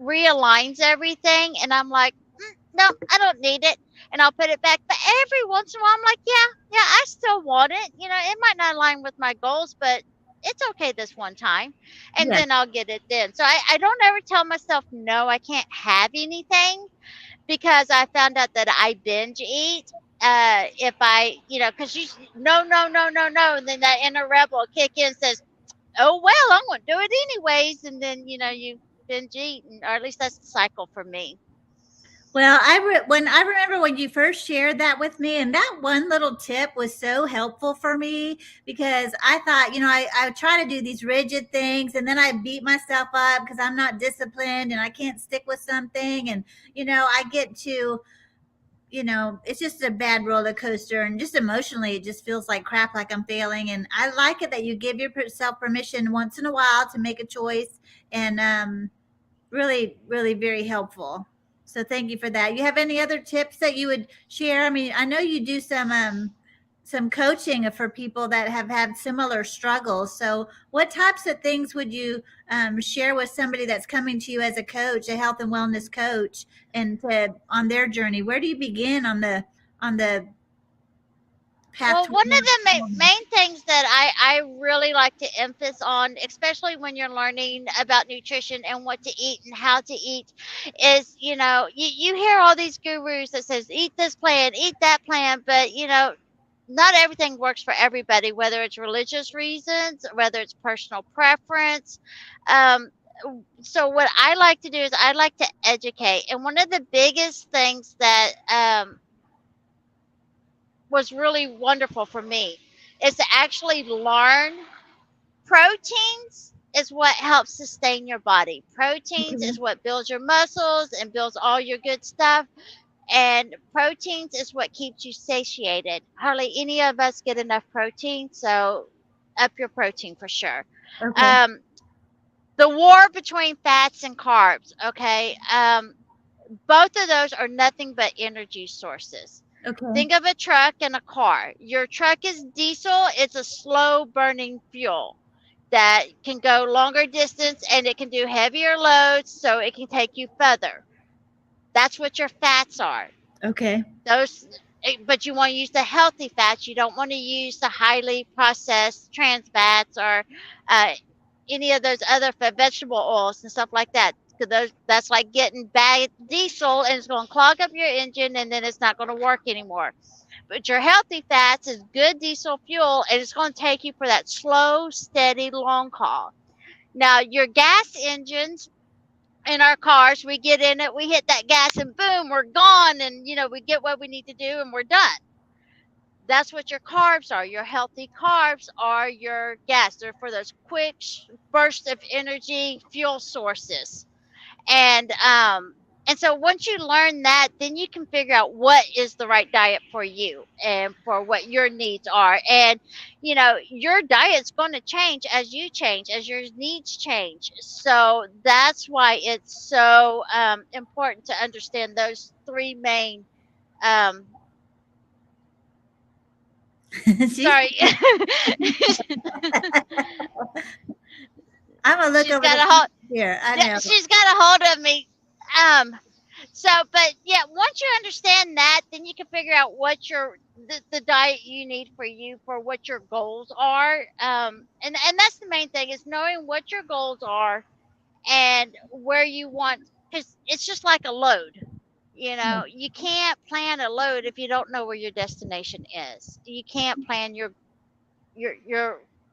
realigns everything. And I'm like, no, I don't need it. And I'll put it back. But every once in a while, I'm like, yeah, I still want it. It might not align with my goals, but it's okay this one time. And Yeah. then I'll get it then. So I don't ever tell myself, no, I can't have anything, because I found out that I binge eat. If I, because no, no, no, no, no. And then that inner rebel will kick in and says, oh, well, I'm going to do it anyways. And then, you binge eat. Or at least that's the cycle for me. Well, I remember when you first shared that with me, and that one little tip was so helpful for me, because I thought, I try to do these rigid things, and then I beat myself up because I'm not disciplined and I can't stick with something, and I get to, it's just a bad roller coaster, and just emotionally it just feels like crap, like I'm failing. And I like it that you give yourself permission once in a while to make a choice, and really, really very helpful. So thank you for that. You have any other tips that you would share? I mean, I know you do some coaching for people that have had similar struggles. So what types of things would you share with somebody that's coming to you as a coach, a health and wellness coach, and on their journey? Where do you begin on the path? Well, one of the main things that I really like to emphasize on, especially when you're learning about nutrition and what to eat and how to eat, is, you hear all these gurus that says, eat this plan, eat that plan, but, not everything works for everybody, whether it's religious reasons, whether it's personal preference. So what I like to do is I like to educate. And one of the biggest things that was really wonderful for me is to actually learn proteins is what helps sustain your body. Proteins is what builds your muscles and builds all your good stuff. And proteins is what keeps you satiated. Hardly any of us get enough protein, so up your protein for sure. Okay. The war between fats and carbs, okay? Both of those are nothing but energy sources. Okay. Think of a truck and a car. Your truck is diesel. It's a slow burning fuel that can go longer distance, and it can do heavier loads, so it can take you further. That's what your fats are. Okay. But you want to use the healthy fats. You don't want to use the highly processed trans fats or any of those other vegetable oils and stuff like that. Because that's like getting bad diesel, and it's going to clog up your engine, and then it's not going to work anymore. But your healthy fats is good diesel fuel, and it's going to take you for that slow, steady, long haul. Now, your gas engines in our cars, we get in it, we hit that gas, and boom, we're gone, and we get what we need to do, and we're done. That's what your carbs are. Your healthy carbs are your gas. They're for those quick bursts of energy fuel sources. And so once you learn that, then you can figure out what is the right diet for you and for what your needs are. And your diet's going to change, as your needs change. So that's why it's so important to understand those three main sorry. I'm gonna look She's over got the a hold. here. I Yeah, know. she's got a hold of me. But yeah, once you understand that, then you can figure out what the diet you need for you for what your goals are. And that's the main thing, is knowing what your goals are and where you want, because it's just like a load. You can't plan a load if you don't know where your destination is. You can't plan your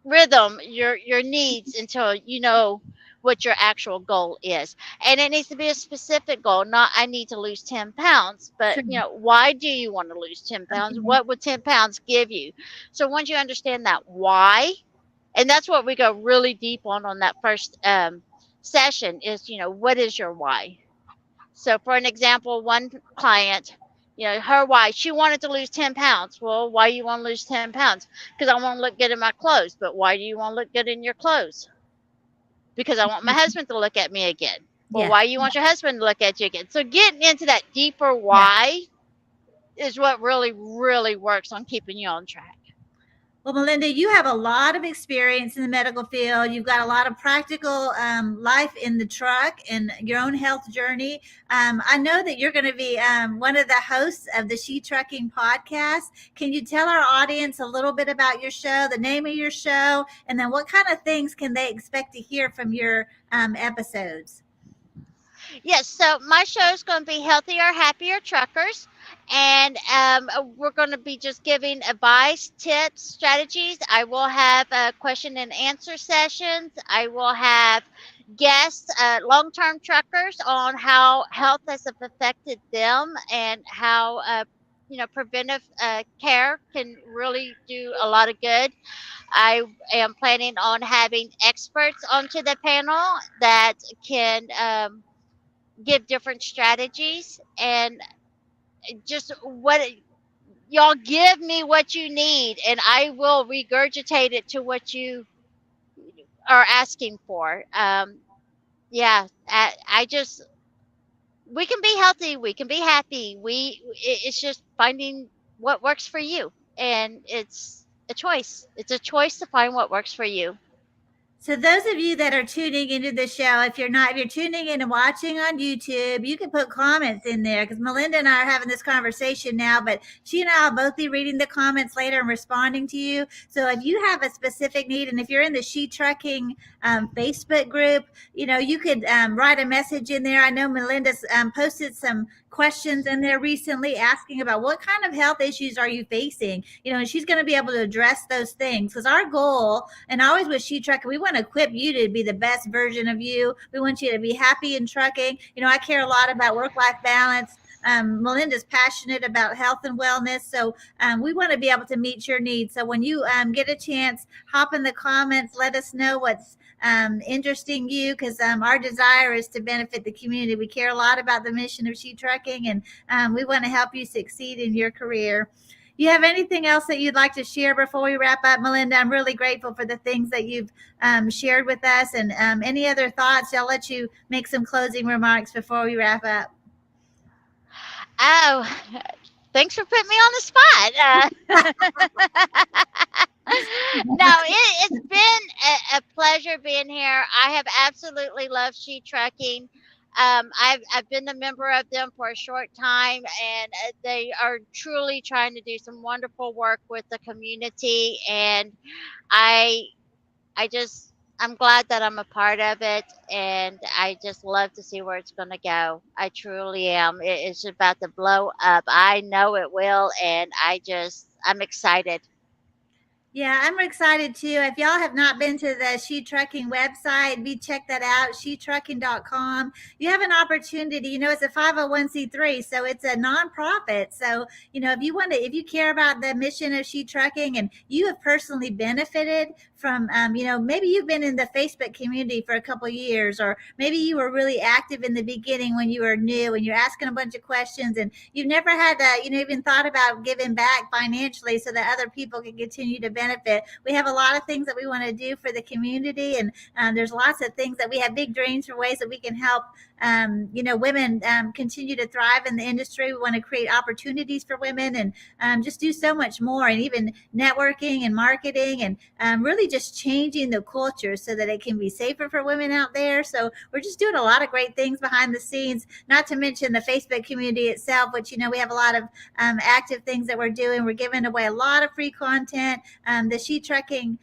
rhythm, your needs, until you know what your actual goal is. And it needs to be a specific goal, not I need to lose 10 pounds, but Sure. why do you want to lose 10 pounds? Okay. What would 10 pounds give you? So once you understand that why, and that's what we go really deep on that first session, is what is your why? So for an example, one client, her why, she wanted to lose 10 pounds. Well, why you want to lose 10 pounds? Because I want to look good in my clothes. But why do you want to look good in your clothes? Because I want my husband to look at me again. Well, Yeah. why you want your husband to look at you again? So getting into that deeper Yeah. why is what really, really works on keeping you on track. Well, Malinda, you have a lot of experience in the medical field. You've got a lot of practical life in the truck and your own health journey. I know that you're going to be one of the hosts of the She Trucking podcast. Can you tell our audience a little bit about your show, the name of your show, and then what kind of things can they expect to hear from your episodes? Yes, so my show is going to be Healthier, Happier Truckers. And we're going to be just giving advice, tips, strategies. I will have question and answer sessions. I will have guests, long-term truckers, on how health has affected them and how preventive care can really do a lot of good. I am planning on having experts onto the panel that can give different strategies, and just what y'all give me what you need, and I will regurgitate it to what you are asking for. Yeah, I just, we can be healthy, we can be happy. It's just finding what works for you, and it's a choice. It's a choice to find what works for you. So those of you that are tuning into the show, if you're tuning in and watching on YouTube, you can put comments in there, because Malinda and I are having this conversation now, but she and I will both be reading the comments later and responding to you. So if you have a specific need, and if you're in the She Trucking Facebook group, you could write a message in there. I know Melinda's posted some questions in there recently asking about what kind of health issues are you facing, and she's going to be able to address those things, because our goal, and always with She Trucking, we want to equip you to be the best version of you. We want you to be happy in trucking. I care a lot about work-life balance. Melinda's passionate about health and wellness, so we want to be able to meet your needs. So when you get a chance, hop in the comments, let us know what's interesting you, because our desire is to benefit the community. We care a lot about the mission of She Trucking, and we want to help you succeed in your career. You have anything else that you'd like to share before we wrap up, Malinda? I'm really grateful for the things that you've shared with us, and any other thoughts? I'll let you make some closing remarks before we wrap up. Oh, thanks for putting me on the spot. No, it's been a pleasure being here. I have absolutely loved She Trucking. I've been a member of them for a short time, and they are truly trying to do some wonderful work with the community. And I I'm glad that I'm a part of it, and I just love to see where it's going to go. I truly am. It's about to blow up. I know it will, and I'm excited. Yeah, I'm excited too. If y'all have not been to the She Trucking website, check that out, shetrucking.com. You have an opportunity, it's a 501c3, so it's a nonprofit. So, if you care about the mission of She Trucking and you have personally benefited from, maybe you've been in the Facebook community for a couple of years, or maybe you were really active in the beginning when you were new and you're asking a bunch of questions and you've never had to, even thought about giving back financially so that other people can continue to benefit. We have a lot of things that we want to do for the community, and there's lots of things that we have big dreams for ways that we can help women continue to thrive in the industry. We want to create opportunities for women and just do so much more, and even networking and marketing and really just changing the culture so that it can be safer for women out there. So we're just doing a lot of great things behind the scenes, not to mention the Facebook community itself, which, we have a lot of active things that we're doing. We're giving away a lot of free content. The She Trucking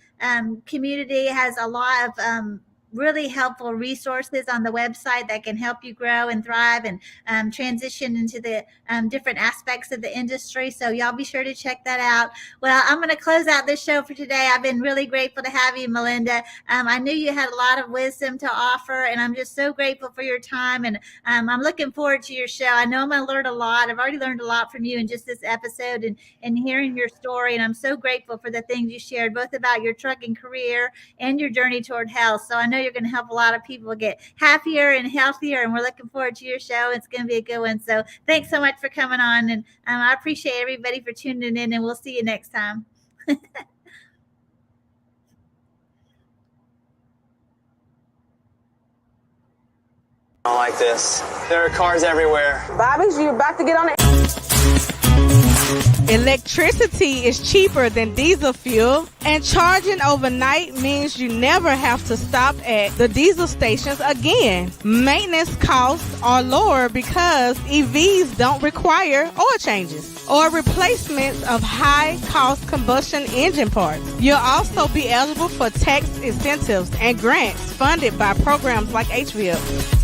community has a lot of really helpful resources on the website that can help you grow and thrive and transition into the different aspects of the industry. So y'all be sure to check that out. Well, I'm going to close out this show for today. I've been really grateful to have you, Malinda. I knew you had a lot of wisdom to offer, and I'm just so grateful for your time. And I'm looking forward to your show. I know I'm going to learn a lot. I've already learned a lot from you in just this episode and hearing your story. And I'm so grateful for the things you shared, both about your trucking career and your journey toward health. So I know you're going to help a lot of people get happier and healthier, and we're looking forward to your show. It's going to be a good one. So thanks so much for coming on, and I appreciate everybody for tuning in, and we'll see you next time. I don't like this. There are cars everywhere. Bobby, you about to get on it? Electricity is cheaper than diesel fuel, and charging overnight means you never have to stop at the diesel stations again. Maintenance costs are lower because EVs don't require oil changes or replacements of high-cost combustion engine parts. You'll also be eligible for tax incentives and grants funded by programs like HVIP.